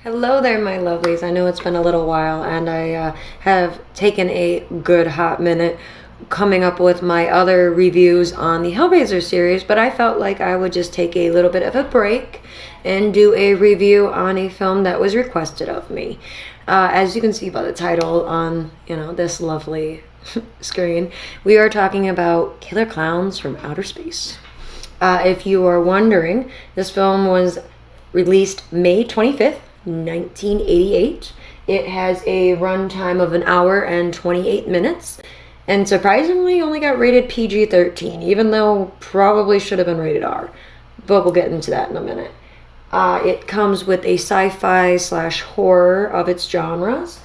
Hello there, my lovelies. I know it's been a little while, and I have taken a good hot minute coming up with my other reviews on the Hellraiser series, but I felt like I would just take a little bit of a break and do a review on a film that was requested of me. As you can see by the title on, this lovely screen, we are talking about Killer Klowns from Outer Space. If you are wondering, this film was released May 25th, 1988. It has a runtime of 1 hour and 28 minutes, and surprisingly only got rated PG-13, even though probably should have been rated R. But we'll get into that in a minute. It comes with a sci-fi / horror of its genres,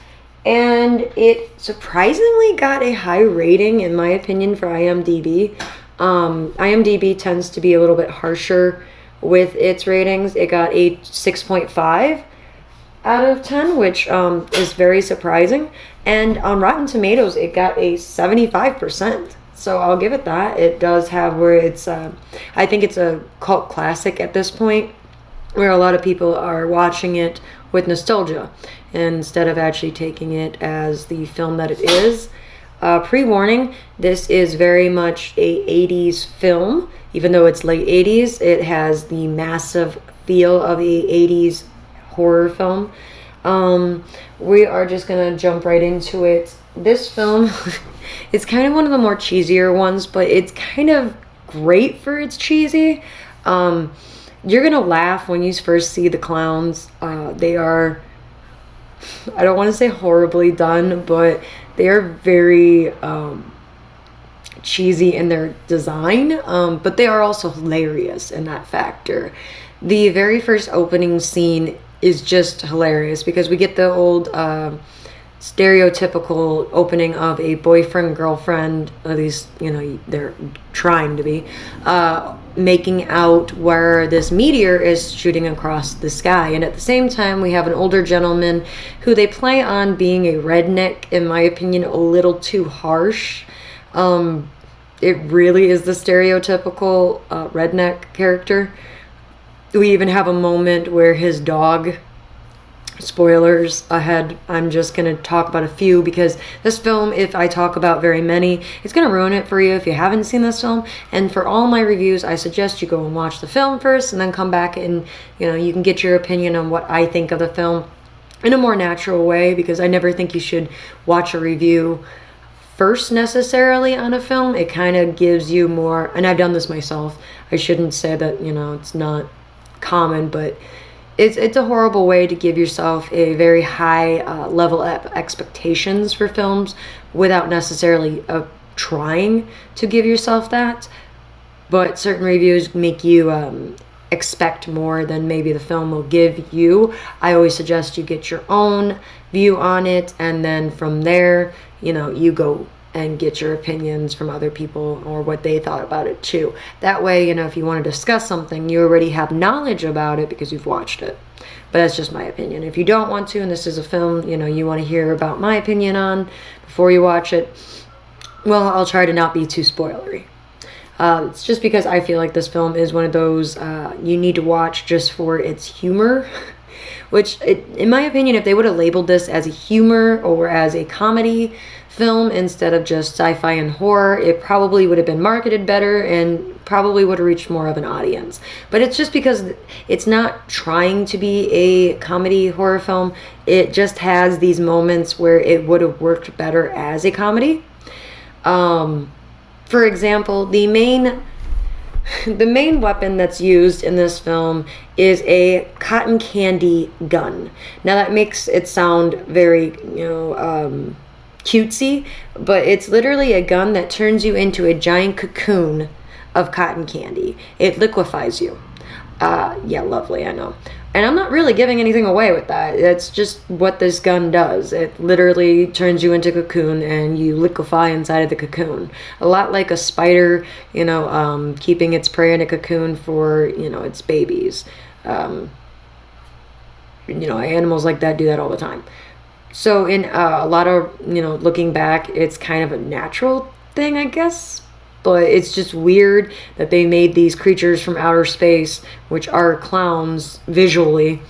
and it surprisingly got a high rating, in my opinion, for IMDb. IMDb tends to be a little bit harsher with its ratings. It got a 6.5 out of 10, which is very surprising. And on Rotten Tomatoes, it got a 75%. So I'll give it that. It does have where it's, I think it's a cult classic at this point, where a lot of people are watching it with nostalgia instead of actually taking it as the film that it is. Pre-warning, this is very much a 80s film. Even though it's late 80s, it has the massive feel of a 80s horror film. We are just gonna jump right into it. This film it's kind of one of the more cheesier ones, but it's kind of great for its cheesy. You're gonna laugh when you first see the clowns. They are, I don't want to say horribly done, but they are very cheesy in their design, but they are also hilarious in that factor. The very first opening scene is just hilarious because we get the old stereotypical opening of a boyfriend-girlfriend, at least, they're trying to be, making out where this meteor is shooting across the sky. And at the same time, we have an older gentleman who they play on being a redneck, in my opinion, a little too harsh. It really is the stereotypical redneck character. We even have a moment where his dog, spoilers ahead, I'm just going to talk about a few because this film, if I talk about very many, it's going to ruin it for you if you haven't seen this film. And for all my reviews, I suggest you go and watch the film first and then come back and, you can get your opinion on what I think of the film in a more natural way, because I never think you should watch a review first necessarily on a film. It kind of gives you more, and I've done this myself. I shouldn't say that, it's not common, but it's a horrible way to give yourself a very high level of expectations for films without necessarily trying to give yourself that. But certain reviews make you expect more than maybe the film will give you. I always suggest you get your own view on it, and then from there, you go and get your opinions from other people or what they thought about it too. That way, if you want to discuss something, you already have knowledge about it because you've watched it. But that's just my opinion. If you don't want to, and this is a film, you want to hear about my opinion on before you watch it, well, I'll try to not be too spoilery. It's just because I feel like this film is one of those you need to watch just for its humor. Which, in my opinion, if they would have labeled this as a humor or as a comedy film instead of just sci-fi and horror, it probably would have been marketed better and probably would have reached more of an audience. But it's just because it's not trying to be a comedy horror film. It just has these moments where it would have worked better as a comedy. For example, the main weapon that's used in this film is a cotton candy gun. Now that makes it sound very, cutesy, but it's literally a gun that turns you into a giant cocoon of cotton candy. It liquefies you. Yeah, lovely, I know. And I'm not really giving anything away with that. That's just what this gun does. It literally turns you into a cocoon and you liquefy inside of the cocoon. A lot like a spider, keeping its prey in a cocoon for, its babies. Animals like that do that all the time. So in a lot of, looking back, it's kind of a natural thing, I guess. But it's just weird that they made these creatures from outer space, which are clowns visually,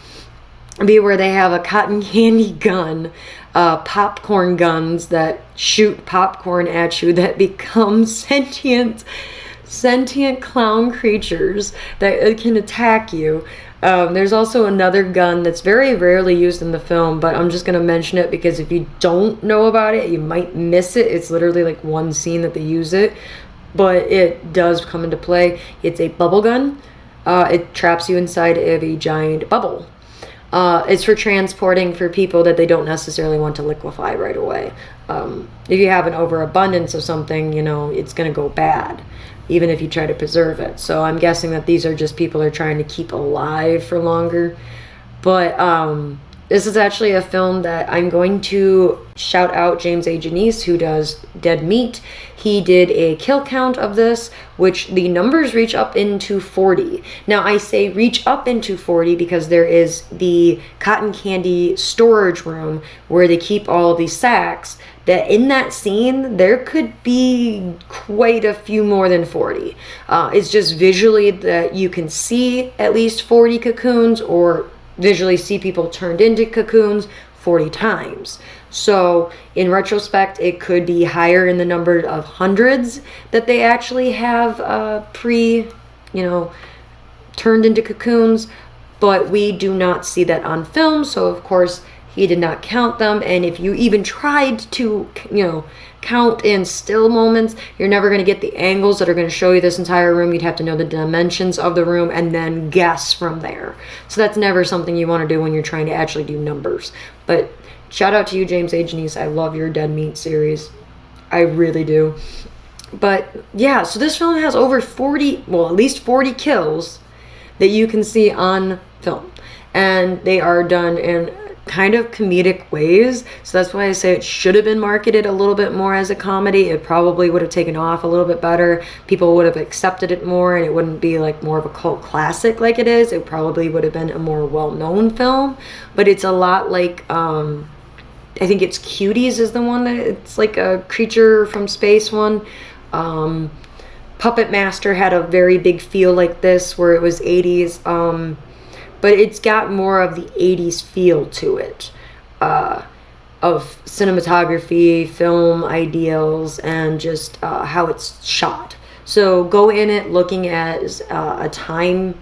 be where they have a cotton candy gun, popcorn guns that shoot popcorn at you that become sentient clown creatures that can attack you. There's also another gun that's very rarely used in the film, but I'm just going to mention it because if you don't know about it, you might miss it. It's literally like one scene that they use it, but it does come into play. It's a bubble gun. It traps you inside of a giant bubble. It's for transporting for people that they don't necessarily want to liquefy right away. If you have an overabundance of something, it's going to go bad, even if you try to preserve it. So I'm guessing that these are just people are trying to keep alive for longer. But this is actually a film that I'm going to shout out James A. Janice, who does Dead Meat. He did a kill count of this, which the numbers reach up into 40. Now, I say reach up into 40 because there is the cotton candy storage room where they keep all these sacks, that in that scene, there could be quite a few more than 40. It's just visually that you can see at least 40 cocoons, or visually see people turned into cocoons 40 times. So in retrospect, it could be higher in the number of hundreds that they actually have turned into cocoons, but we do not see that on film. So of course he did not count them. And if you even tried to, count in still moments, you're never going to get the angles that are going to show you this entire room. You'd have to know the dimensions of the room and then guess from there. So that's never something you want to do when you're trying to actually do numbers. But shout out to you, James A. Janice. I love your Dead Meat series. I really do. But yeah, so this film has over 40, well, at least 40 kills that you can see on film. And they are done in kind of comedic ways, so that's why I say it should have been marketed a little bit more as a comedy. It probably would have taken off a little bit better. People would have accepted it more, and it wouldn't be like more of a cult classic like it is. It probably would have been a more well-known film, but it's a lot like I think it's Cuties is the one that it's like a creature from space one. Puppet Master had a very big feel like this where it was 80s. But it's got more of the 80s feel to it, of cinematography, film ideals, and just how it's shot. So go in it looking at a time,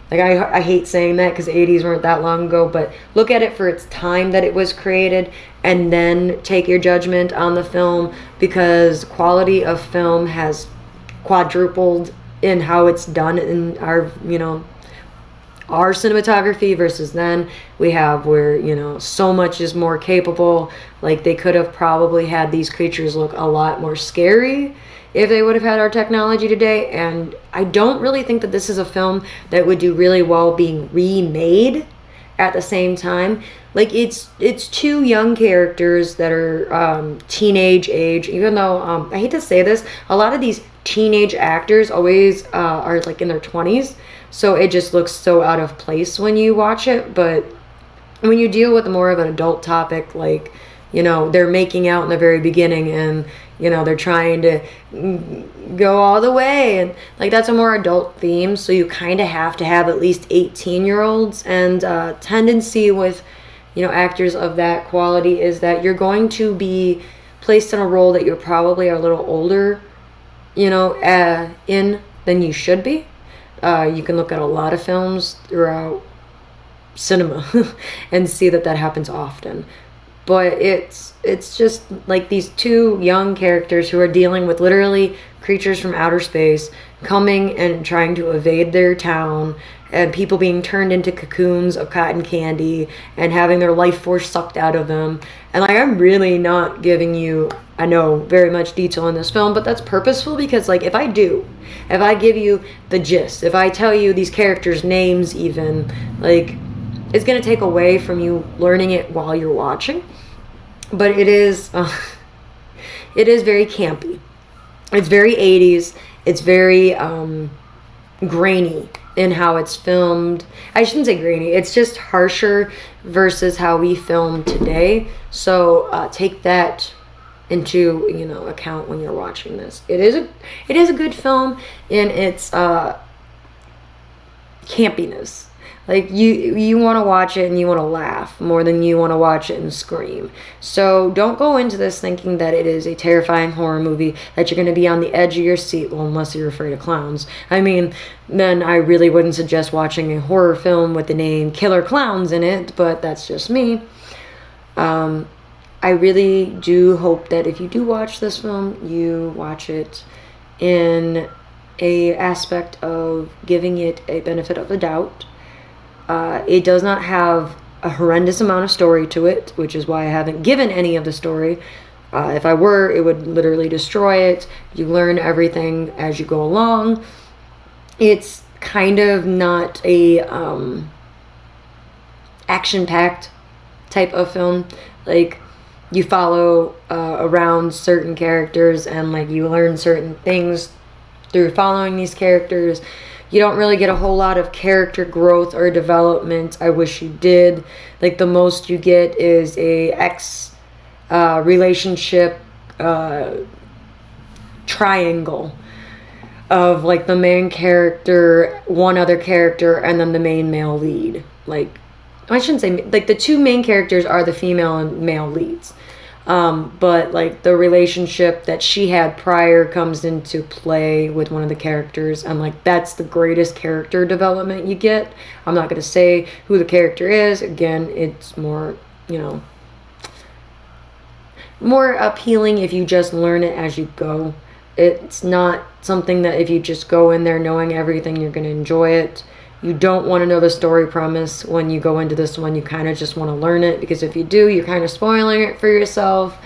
like I hate saying that because the 80s weren't that long ago, but look at it for its time that it was created, and then take your judgment on the film, because quality of film has quadrupled in how it's done in our cinematography versus then. We have where so much is more capable. Like they could have probably had these creatures look a lot more scary if they would have had our technology today. And I don't really think that this is a film that would do really well being remade at the same time. Like it's two young characters that are teenage age, even though I hate to say this, a lot of these teenage actors always are like in their 20s. So it just looks so out of place when you watch it. But when you deal with more of an adult topic, like, they're making out in the very beginning and, they're trying to go all the way. And like, that's a more adult theme. So you kind of have to have at least 18-year-olds. And tendency with, actors of that quality is that you're going to be placed in a role that you're probably a little older, in than you should be. You can look at a lot of films throughout cinema and see that happens often. But it's just like these two young characters who are dealing with literally creatures from outer space coming and trying to evade their town, and people being turned into cocoons of cotton candy and having their life force sucked out of them. And like, I'm really not giving you, I know, very much detail in this film, but that's purposeful because like if I give you the gist, if I tell you these characters' names even, like it's going to take away from you learning it while you're watching. But it is very campy. It's very 80s. It's very grainy in how it's filmed. I shouldn't say grainy. It's just harsher versus how we film today. So take that into account when you're watching this. It is a good film in its campiness. Like you want to watch it and you want to laugh more than you want to watch it and scream. So don't go into this thinking that it is a terrifying horror movie that you're going to be on the edge of your seat. Well, unless you're afraid of clowns. I mean, then I really wouldn't suggest watching a horror film with the name Killer Klowns in it, but that's just me. I really do hope that if you do watch this film, you watch it in a aspect of giving it a benefit of the doubt. It does not have a horrendous amount of story to it, which is why I haven't given any of the story. If I were, it would literally destroy it. You learn everything as you go along. It's kind of not a action-packed type of film. Like, you follow around certain characters and like you learn certain things through following these characters. You don't really get a whole lot of character growth or development. I wish you did. Like, the most you get is a relationship triangle of like the main character, one other character, and then the main male lead. Like, I shouldn't say, like, the two main characters are the female and male leads. But like the relationship that she had prior comes into play with one of the characters, and like that's the greatest character development you get. I'm not going to say who the character is. Again, it's more, more appealing if you just learn it as you go. It's not something that if you just go in there knowing everything, you're going to enjoy it. You don't want to know the story premise when you go into this one. You kind of just want to learn it, because if you do, you're kind of spoiling it for yourself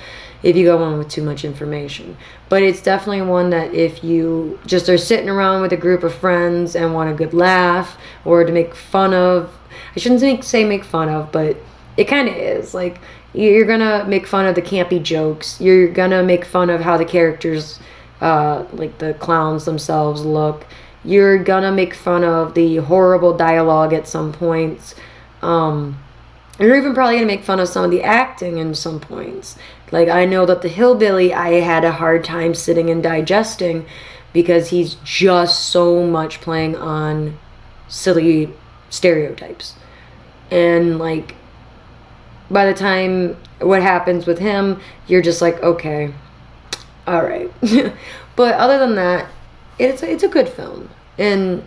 if you go in with too much information. But it's definitely one that if you just are sitting around with a group of friends and want a good laugh or to make fun of, I shouldn't say make fun of, but it kind of is. Like, you're going to make fun of the campy jokes. You're going to make fun of how the characters, like the clowns themselves, look. You're gonna make fun of the horrible dialogue at some points. You're even probably gonna make fun of some of the acting in some points. Like, I know that the hillbilly, I had a hard time sitting and digesting, because he's just so much playing on silly stereotypes. And like, by the time what happens with him, you're just like, okay, all right. But other than that, it's a good film in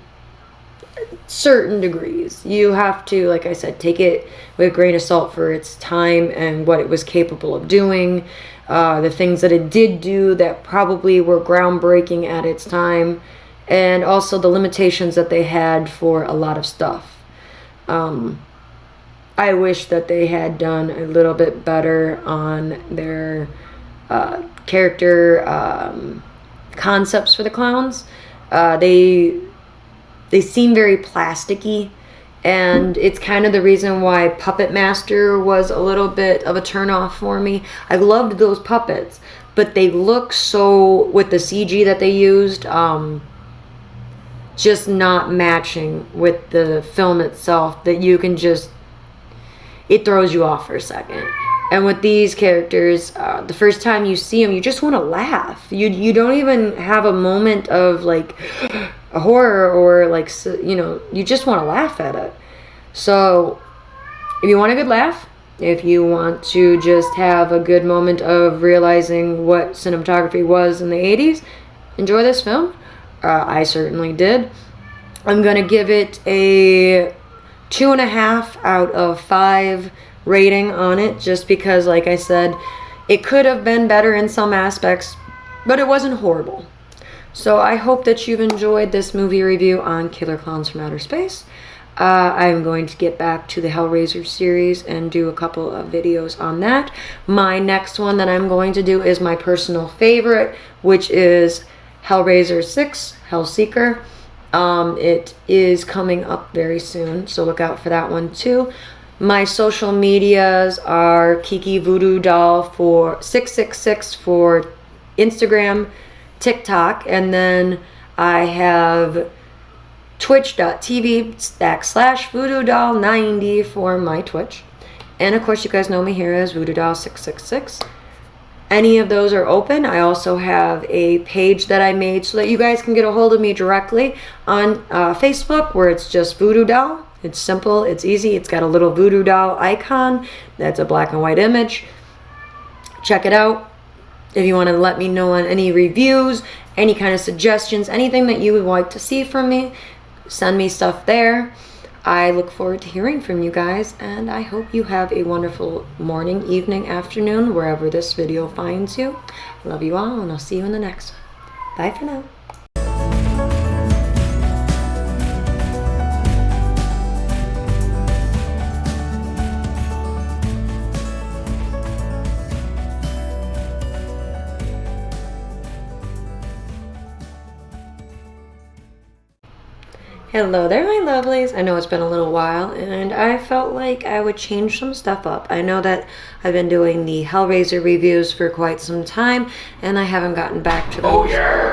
certain degrees. You have to, like I said, take it with a grain of salt for its time and what it was capable of doing. The things that it did do that probably were groundbreaking at its time, and also the limitations that they had for a lot of stuff. I wish that they had done a little bit better on their character concepts for the clowns. They seem very plasticky, and it's kind of the reason why Puppet Master was a little bit of a turnoff for me. I loved those puppets, but they look so, with the CG that they used, just not matching with the film itself, that you can just, it throws you off for a second. And with these characters, the first time you see them, you just want to laugh. You don't even have a moment of like a horror or like, you just want to laugh at it. So if you want a good laugh, if you want to just have a good moment of realizing what cinematography was in the 80s, enjoy this film. I certainly did. I'm going to give it a 2.5 out of 5 rating on it, just because, like I said, it could have been better in some aspects, but it wasn't horrible. So I hope that you've enjoyed this movie review on Killer Klowns from Outer Space. I'm going to get back to the Hellraiser series and do a couple of videos on that. My next one that I'm going to do is my personal favorite, which is Hellraiser 6, Hellseeker. It is coming up very soon, so look out for that one too. My social medias are Kiki Voodoo Doll for 666 for Instagram, TikTok, and then I have twitch.tv/Voodoo Doll 90 for my Twitch. And of course, you guys know me here as Voodoo Doll 666. Any of those are open. I also have a page that I made so that you guys can get a hold of me directly on Facebook, where it's just Voodoo Doll. It's simple, it's easy, it's got a little voodoo doll icon. That's a black and white image. Check it out. If you want to let me know on any reviews, any kind of suggestions, anything that you would like to see from me, send me stuff there. I look forward to hearing from you guys, and I hope you have a wonderful morning, evening, afternoon, wherever this video finds you. Love you all, and I'll see you in the next one. Bye for now. Hello there, my lovelies. I know it's been a little while, and I felt like I would change some stuff up. I know that I've been doing the Hellraiser reviews for quite some time, and I haven't gotten back to those. Oh, yeah.